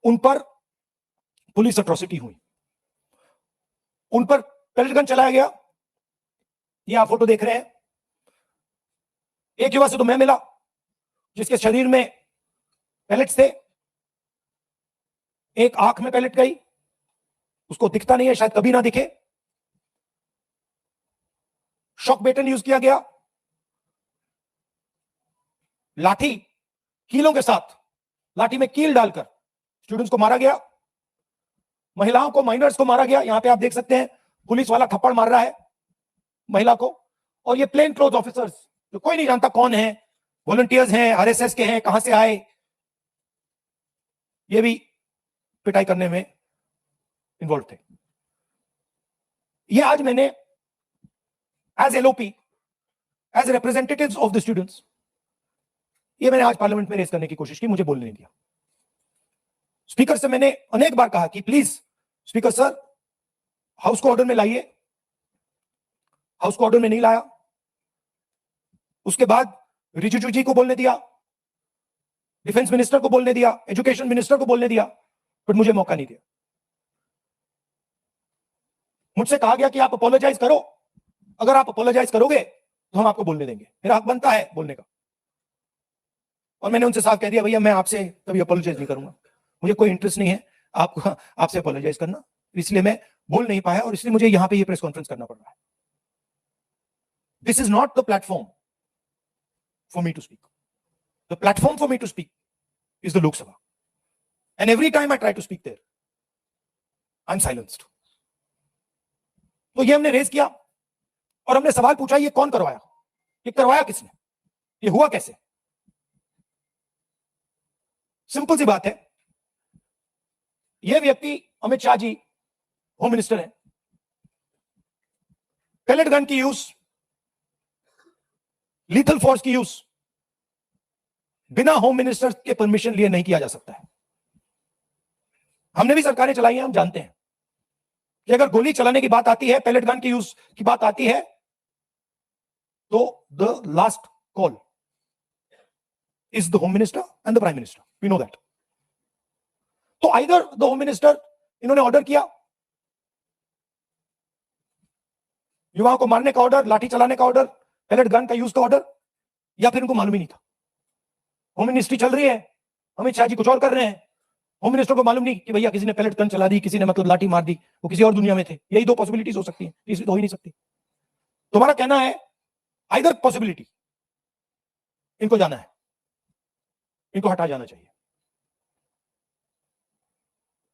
उन पर police atrocity हुई, उन पर पेलेट गन चलाया गया। ये आप फोटो देख रहे हैं। एक युवा से तो मैं मिला जिसके शरीर में पेलेट्स थे, एक आंख में पेलेट गई, उसको दिखता नहीं है, शायद कभी ना दिखे। शॉक बेटन यूज किया गया, लाठी कीलों के साथ, लाठी में कील डालकर स्टूडेंट्स को मारा गया, महिलाओं को, माइनर्स को मारा गया। यहां पे आप देख सकते हैं पुलिस वाला थप्पड़ मार रहा है महिला को, और ये प्लेन क्लोथ ऑफिसर्स जो कोई नहीं जानता कौन है, वॉलंटियर्स हैं, आरएसएस के हैं, कहां से आए, ये भी पिटाई करने में इन्वॉल्व थे। ये आज मैंने as LOP, as representatives of the students, ये मैंने आज पार्लियामेंट में रेज करने की कोशिश की, मुझे बोलने नहीं दिया। स्पीकर से मैंने अनेक बार कहा कि प्लीज स्पीकर सर हाउस को ऑर्डर में लाइए, हाउस को ऑर्डर में नहीं लाया। उसके बाद रिजिजू जी को बोलने दिया, डिफेंस मिनिस्टर को बोलने दिया, एजुकेशन मिनिस्टर को बोलने दिया, बट मुझे मौका नहीं दिया। मुझसे कहा गया कि आप अपोलोजाइज करो, अगर आप अपोलोजाइज करोगे तो हम आपको बोलने देंगे। मेरा हक बनता है बोलने का, और मैंने उनसे साफ कह दिया भैया मैं आपसे कभी अपोलोजाइज नहीं करूंगा, मुझे कोई इंटरेस्ट नहीं है आपसे अपोलोजाइज करना, इसलिए मैं बोल नहीं पाया और इसलिए मुझे यहां पे ये प्रेस कॉन्फ्रेंस करना पड़ रहा है। This is not the platform for me to speak. The platform for me to speak is the Lok Sabha, and every time I try to speak there I am silenced. तो ये हमने रेज किया और हमने सवाल पूछा ये कौन करवाया, ये करवाया किसने, ये हुआ कैसे। सिंपल सी बात है, यह व्यक्ति अमित शाह जी होम मिनिस्टर हैं, पेलेट गन की यूज, लीथल फोर्स की यूज बिना होम मिनिस्टर के परमिशन लिए नहीं किया जा सकता है। हमने भी सरकारें चलाई हैं, हम जानते हैं कि अगर गोली चलाने की बात आती है, पेलेट गन की यूज की बात आती है, तो the last call is the home minister and the prime minister, we know that. तो आइदर द होम मिनिस्टर, इन्होंने ऑर्डर किया, युवाओं को मारने का ऑर्डर, लाठी चलाने का ऑर्डर, पेलेट गन का यूज का ऑर्डर, या फिर इनको मालूम ही नहीं था। होम मिनिस्ट्री चल रही है, अमित शाह जी कुछ और कर रहे हैं, होम मिनिस्टर को मालूम नहीं कि भैया किसी ने पेलेट गन चला दी, किसी ने मतलब लाठी मार दी, वो किसी और दुनिया में थे। यही दो पॉसिबिलिटीज हो सकती है, तीसरी तो हो ही नहीं सकती। तुम्हारा कहना है आइदर पॉसिबिलिटी, इनको जाना है, इनको हटा जाना चाहिए।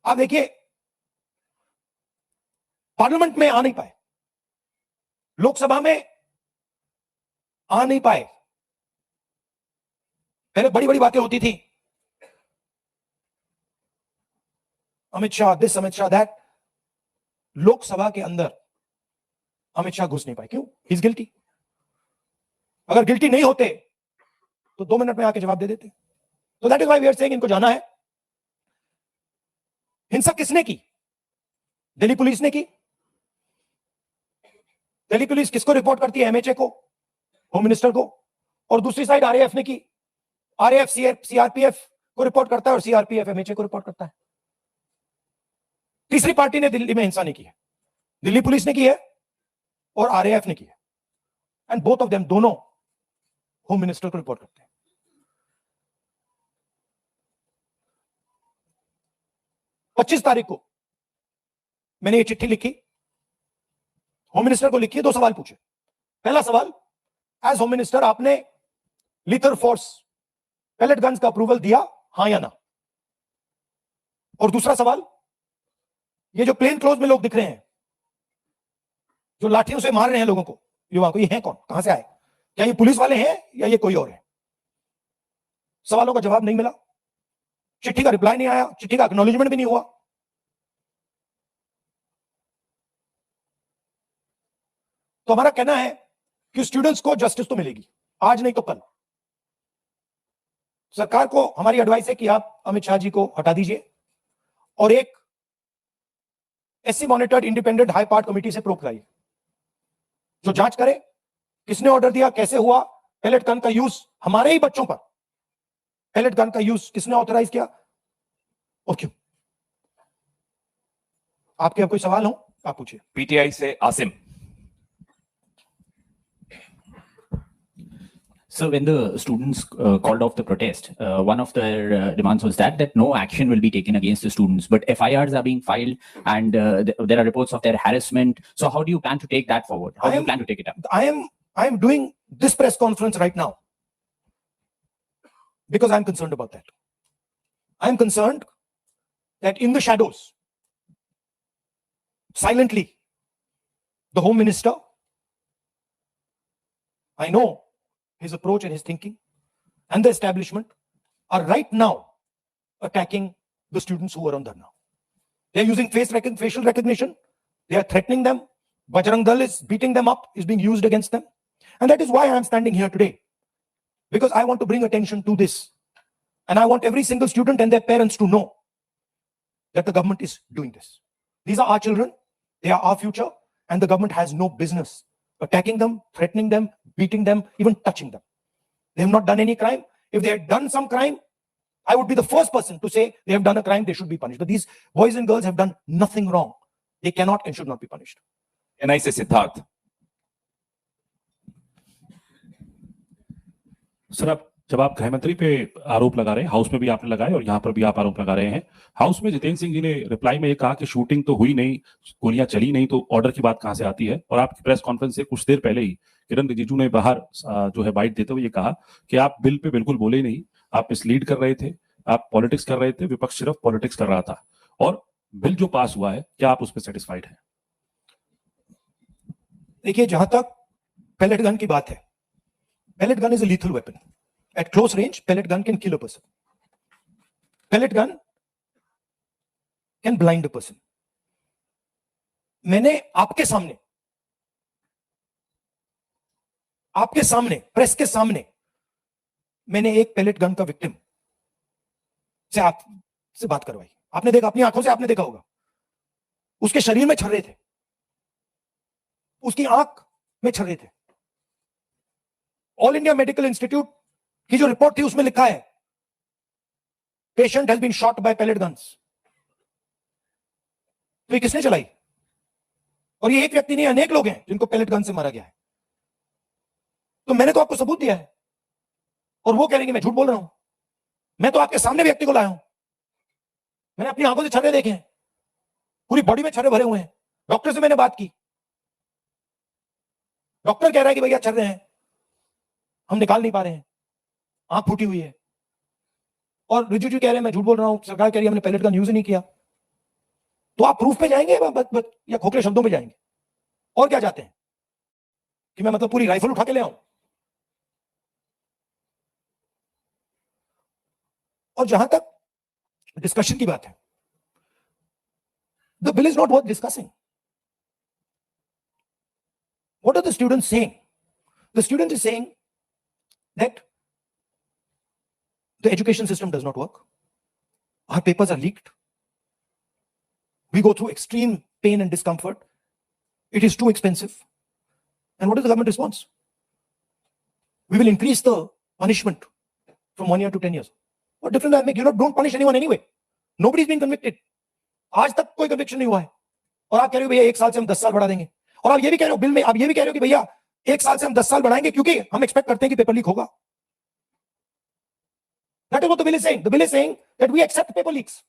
आप देखिए पार्लियामेंट में आ नहीं पाए, लोकसभा में आ नहीं पाए। पहले बड़ी बड़ी बातें होती थी, अमित शाह दिस, अमित शाह दैट। लोकसभा के अंदर अमित शाह घुस नहीं पाए, क्यों? He is guilty. अगर गिल्टी नहीं होते तो 2 मिनट में आके जवाब दे देते। तो that is why we are saying इनको जाना है। हिंसा किसने की? दिल्ली पुलिस ने की। दिल्ली पुलिस किसको रिपोर्ट करती है? एमएचए को, होम मिनिस्टर को। और दूसरी साइड आरएएफ ने की, आरएएफ सीआरपीएफ को रिपोर्ट करता है और सीआरपीएफ एमएचए को रिपोर्ट करता है। तीसरी पार्टी ने दिल्ली में हिंसा नहीं की है, दिल्ली पुलिस ने की है और आरएएफ ने की है, एंड बोथ ऑफ देम, दोनों होम मिनिस्टर को रिपोर्ट करते हैं। 25 तारीख को मैंने ये चिट्ठी लिखी, होम मिनिस्टर को लिखी, 2 सवाल पूछे। पहला सवाल, एज होम मिनिस्टर आपने लीथल फोर्स पेलेट गन्स का अप्रूवल दिया, हां या ना? और दूसरा सवाल, ये जो प्लेन क्लोथ में लोग दिख रहे हैं, जो लाठियों से मार रहे हैं लोगों को, युवाओं को, ये हैं कौन, कहां से आए? क्या ये पुलिस वाले हैं या ये कोई और है? सवालों का जवाब नहीं मिला, चिट्ठी का रिप्लाई नहीं आया, चिट्ठी का एक्नॉलेजमेंट भी नहीं हुआ। तो हमारा कहना है कि स्टूडेंट्स को जस्टिस तो मिलेगी, आज नहीं तो कल। सरकार को हमारी एडवाइस है कि आप अमित शाह जी को हटा दीजिए और एक SC monitored independent high part committee से प्रोब कराइए, जो जांच करे किसने ऑर्डर दिया, कैसे हुआ, पेलेट गन का यूज हमारे ही बच्चों पर, पेलेट गन का यूज किसने ऑथराइज किया, और क्यों? आपके अब कोई सवाल हो आप पूछिए। पीटीआई से Asim. So when the students called off the protest, one of their demands was that no action will be taken against the students, but FIRs are being filed and there are reports of their harassment. So how do you plan to take that forward? How do you plan to take it up? I am doing this press conference right now because I'm concerned about that. I'm concerned that in the shadows, silently, the Home Minister, I know his approach and his thinking, and the establishment are right now attacking the students who are on dharna. They're using facial recognition. They are threatening them. Bajrang Dal is beating them up, is being used against them. And that is why I am standing here today. Because I want to bring attention to this. And I want every single student and their parents to know that the government is doing this. These are our children. They are our future. And the government has no business attacking them, threatening them, beating them, even touching them. They have not done any crime. If they had done some crime, I would be the first person to say they have done a crime, they should be punished. But these boys and girls have done nothing wrong. They cannot and should not be punished. ANI से Siddharth. Sir, आप जब आप गृह मंत्री पे आरोप लगा रहे हैं, हाउस में भी आपने लगाए और यहाँ पर भी आप आरोप लगा रहे हैं। हाउस में जितेंद्र सिंह जी ने रिप्लाई में ये कहा कि शूटिंग तो हुई नहीं, गोलियां चली नहीं, तो ऑर्डर की बात कहां से आती है? और आपकी प्रेस कॉन्फ्रेंस से कुछ देर पहले ही किरण रिजिजू ने बाहर जो है बाइट देते हुए ये कहा कि आप बिल पे बिल्कुल बोले ही नहीं, आप मिसलीड कर रहे थे, आप पॉलिटिक्स कर रहे थे, विपक्ष सिर्फ पॉलिटिक्स कर रहा था, और बिल जो पास हुआ है, क्या आप उस पर सेटिस्फाइड हैं? देखिए, जहां तक pellet gun की बात है, pellet gun is a lethal weapon. At close range, pellet gun can kill a person. Pellet gun can blind a person. मैंने आपके सामने प्रेस के सामने मैंने एक pellet gun का विक्टिम से आपसे बात करवाई। आपने देखा, अपनी आंखों से आपने देखा होगा, उसके शरीर में छर्रे थे, उसकी आंख में छर्रे थे। ऑल इंडिया मेडिकल इंस्टीट्यूट की जो रिपोर्ट थी उसमें लिखा है patient has been shot by pellet guns. तो ये किसने चलाई? और ये एक व्यक्ति नहीं, अनेक लोग हैं जिनको पैलेट गन से मारा गया है। तो मैंने तो आपको सबूत दिया है और वो कह रहे हैं कि मैं झूठ बोल रहा हूं। मैं तो आपके सामने व्यक्ति को लाया हूं, मैंने अपनी आंखों से छर्रे देखे हैं, पूरी बॉडी में छर्रे भरे हुए हैं। डॉक्टर से मैंने बात की, डॉक्टर कह रहा है कि भैया छर्रे हैं, हम निकाल नहीं पा रहे हैं, आंख फूटी हुई है। और रिजिजू कह रहे हैं मैं झूठ बोल रहा हूं, सरकार कह रही है हमने पैलेट गन यूज ही नहीं किया। तो आप प्रूफ पे जाएंगे या खोखले शब्दों पे जाएंगे? और क्या चाहते हैं कि मैं मतलब पूरी राइफल उठा के ले आऊं? और जहां तक डिस्कशन की बात है, the bill is not worth discussing. What are the students saying? The student is saying that the education system does not work. Our papers are leaked. We go through extreme pain and discomfort. It is too expensive. And what is the government response? We will increase the punishment from 1 year to 10 years. What difference does that make? You don't punish anyone anyway. Nobody's been convicted. आज तक कोई conviction नहीं हुआ है। और आप कह रहे हो भैया 1 साल से हम 10 साल बढ़ा देंगे। और आप ये भी कह रहे हो बिल में, आप ये भी कह रहे हो कि भैया 1 साल से हम 10 साल बढ़ाएंगे क्योंकि हम एक्सपेक्ट करते हैं कि पेपर लीक होगा। That is what the bill is saying. The bill is saying that we accept paper leaks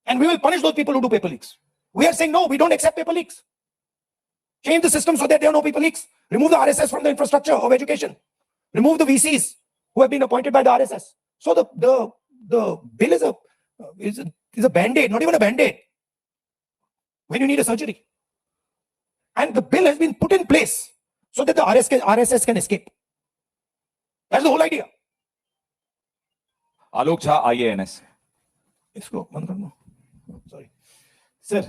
and we will punish those people who do paper leaks. We are saying no, we don't accept paper leaks. Change the system so that there are no paper leaks. Remove the RSS from the infrastructure of education. Remove the VCs who have been appointed by the RSS. So the bill is a band-aid, not even a band-aid when you need a surgery. And the bill has been put in place so that the RSS can escape. That's the whole idea. Alok Jha IANS। इसको बंद कर दो, sorry sir.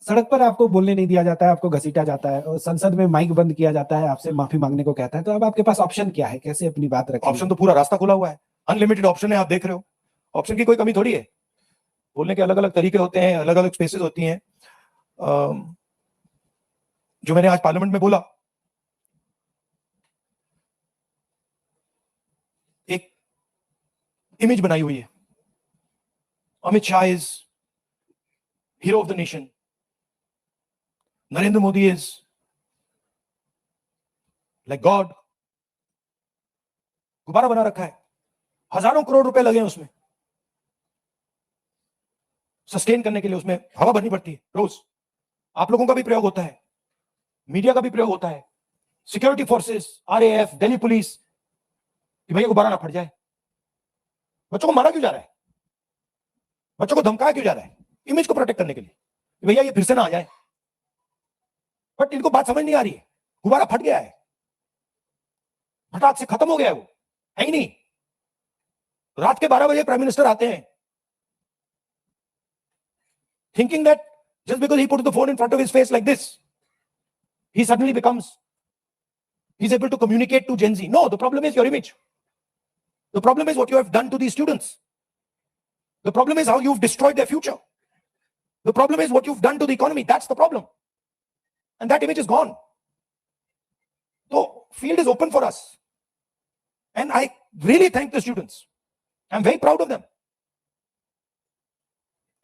सड़क पर आपको बोलने नहीं दिया जाता है, आपको घसीटा जाता है और संसद में माइक बंद किया जाता है, आपसे माफी मांगने को कहता है। तो अब आपके पास ऑप्शन क्या है, कैसे अपनी बात रखें? ऑप्शन तो पूरा रास्ता खुला हुआ है, अनलिमिटेड ऑप्शन है। आप देख रहे हो, ऑप्शन की कोई कमी थोड़ी है। बोलने के अलग अलग तरीके होते हैं, अलग अलग स्पेसेस होती हैं। जो मैंने आज पार्लियामेंट में बोला, एक इमेज बनाई हुई है Amit Shah is hero of the nation. Narendra Modi is like God. गुब्बारा बना रखा है, हजारों करोड़ रुपए लगे हैं उसमें, सस्टेन करने के लिए उसमें हवा भरनी पड़ती है रोज। आप लोगों का भी प्रयोग होता है, मीडिया का भी प्रयोग होता है, security forces, RAF, Delhi police, कि भैया गुब्बारा ना फट जाए। बच्चों को मारा क्यों जा रहा है? बच्चों को धमकाया क्यों जा रहा है? इमेज को प्रोटेक्ट करने के लिए, भैया ये फिर से ना आ जाए। बट इनको बात समझ नहीं आ रही है, गुब्बारा फट गया है, फटाक से खत्म हो गया है, वो है ही नहीं। रात के 12 बजे प्राइम मिनिस्टर आते हैं, thinking that just because he put the phone in front of his face like this, he suddenly he's able to communicate to Gen Z. No, the problem is your image. The problem is what you have done to these students. The problem is how you've destroyed their future. The problem is what you've done to the economy. That's the problem. And that image is gone. So field is open for us. And I really thank the students. I'm very proud of them.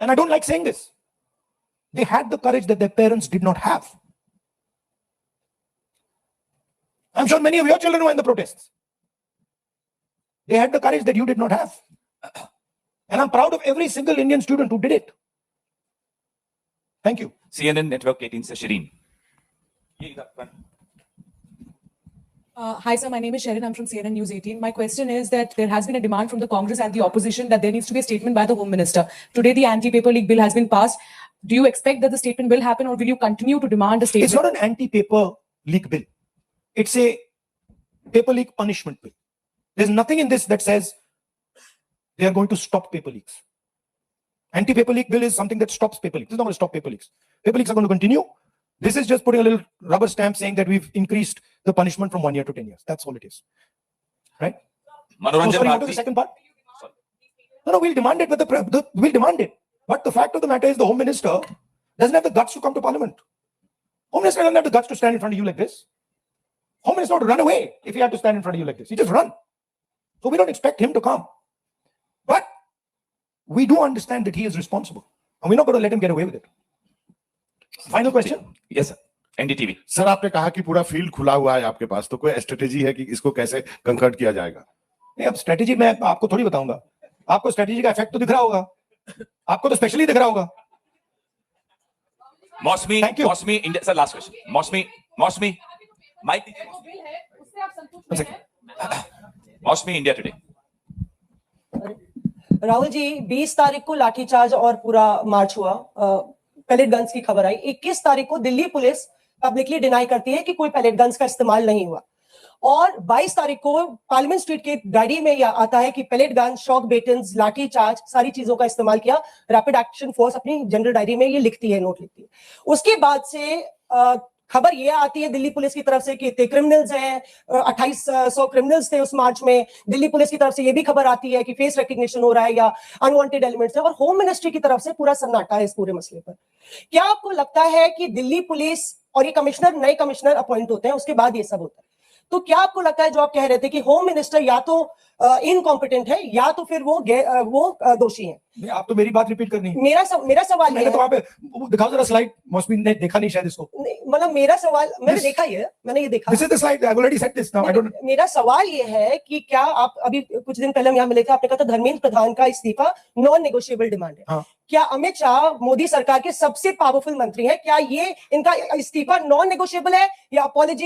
And I don't like saying this. They had the courage that their parents did not have. I'm sure many of your children were in the protests. They had the courage that you did not have. And I'm proud of every single Indian student who did it. Thank you. CNN Network 18 से Shireen. Hi, sir. My name is Sharon. I'm from CNN News 18. My question is that there has been a demand from the Congress and the opposition that there needs to be a statement by the Home Minister. Today, the anti-paper leak bill has been passed. Do you expect that the statement will happen, or will you continue to demand a statement? It's not an anti-paper leak bill. It's a paper leak punishment bill. There's nothing in this that says they are going to stop paper leaks. Anti-paper leak bill is something that stops paper leaks. It's not going to stop paper leaks. Paper leaks are going to continue. This is just putting a little rubber stamp saying that we've increased the punishment from 1 year to 10 years. That's all it is. Right? Manoranjan sorry, what was the Bharti. second part? No, we'll demand it, but we'll demand it. But the fact of the matter is the Home Minister doesn't have the guts to come to Parliament. Home Minister doesn't have the guts to stand in front of you like this. Home Minister would run away if he had to stand in front of you like this. He just run. So we don't expect him to come. But we do understand that he is responsible. And we're not going to let him get away with it. Final question? Yes, sir. NDTV. Sir आपने कहा कि पूरा field खुला हुआ है आपके पास, तो कोई स्ट्रेटेजी है कि इसको कैसे कंकर्ट किया जाएगा? नहीं, अब स्ट्रेटेजी मैं आपको थोड़ी बताऊंगा. आपको स्ट्रेटेजी का इफेक्ट तो दिख रहा होगा. आपको तो स्पेशली दिख रहा होगा. Mosmi, Thank you. Mosmi, India. Sir, last question. Mosmi, Mike. Mosmi, India Today. Rahul ji, 20 तारीख को लाठीचार्ज और पूरा मार्च हुआ, पैलेट गन्स की खबर आई. 21 तारीख को दिल्ली पुलिस पब्लिकली डिनाई करती है कि कोई पैलेट गन्स का इस्तेमाल नहीं हुआ. और 22 तारीख को पार्लियामेंट स्ट्रीट के डायरी में यह आता है कि पैलेट गन, शॉक बेटन्स, लाठीचार्ज, सारी चीजों का इस्तेमाल किया. रैपिड एक्शन फोर्स अपनी जनरल डायरी में ये लिखती है, नोट लिखती है. उसके बाद से खबर ये आती है दिल्ली पुलिस की तरफ से कि इतने क्रिमिनल्स हैं, 2800 क्रिमिनल्स थे उस मार्च में. दिल्ली पुलिस की तरफ से ये भी खबर आती है कि फेस रिकग्निशन हो रहा है या अनवांटेड एलिमेंट्स है. और होम मिनिस्ट्री की तरफ से पूरा सन्नाटा है इस पूरे मसले पर. क्या आपको लगता है कि दिल्ली पुलिस और ये कमिश्नर, नए कमिश्नर अपॉइंट होते हैं, उसके बाद ये सब होता है, तो क्या आपको लगता है जो आप कह रहे थे कि होम मिनिस्टर या तो इनकॉम्पिटेंट है या तो फिर वो दोषी हैं? आप तो मेरी बात रिपीट करनी है. मेरा सवाल मैंने तो वहां पे दिखाओ जरा स्लाइड. मौसमी ने देखा नहीं शायद इसको. मतलब मेरा सवाल, मैंने देखा ये, मैंने ये देखा. This is the slide. I've already said this now. I don't. मेरा सवाल ये है कि क्या आप अभी कुछ दिन पहले हम यहाँ मिले थे, आपने कहा था धर्मेंद्र प्रधान का इस्तीफा नॉन नेगोशिएबल डिमांड है. हाँ. क्या अमित शाह मोदी सरकार के सबसे पावरफुल मंत्री हैं, क्या ये इनका इस्तीफा नॉन नेगोशिएबल है या अपॉलॉजी